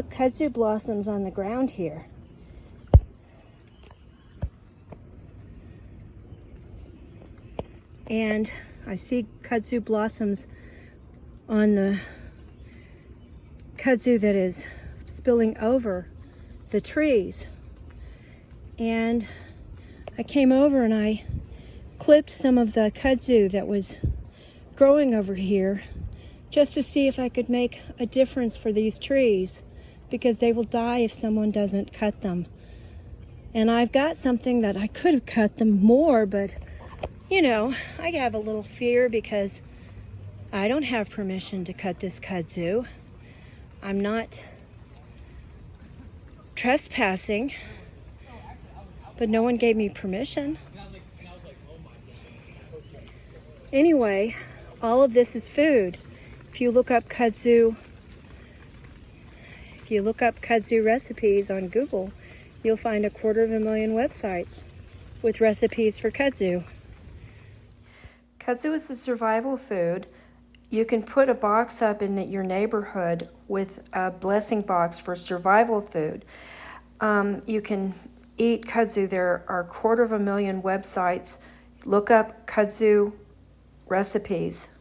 got kudzu blossoms on the ground here. And I see kudzu blossoms on the kudzu that is spilling over the trees. And I came over and I clipped some of the kudzu that was growing over here just to see if I could make a difference for these trees, because they will die if someone doesn't cut them. And I've got something that I could have cut them more, but you know, I have a little fear because I don't have permission to cut this kudzu. I'm not trespassing, but no one gave me permission. Anyway, all of this is food. If you look up kudzu recipes on Google, you'll find 250,000 websites with recipes for kudzu. Kudzu is a survival food. You can put a box up in your neighborhood with a blessing box for survival food. You can eat kudzu. There are 250,000 websites. Look up kudzu recipes.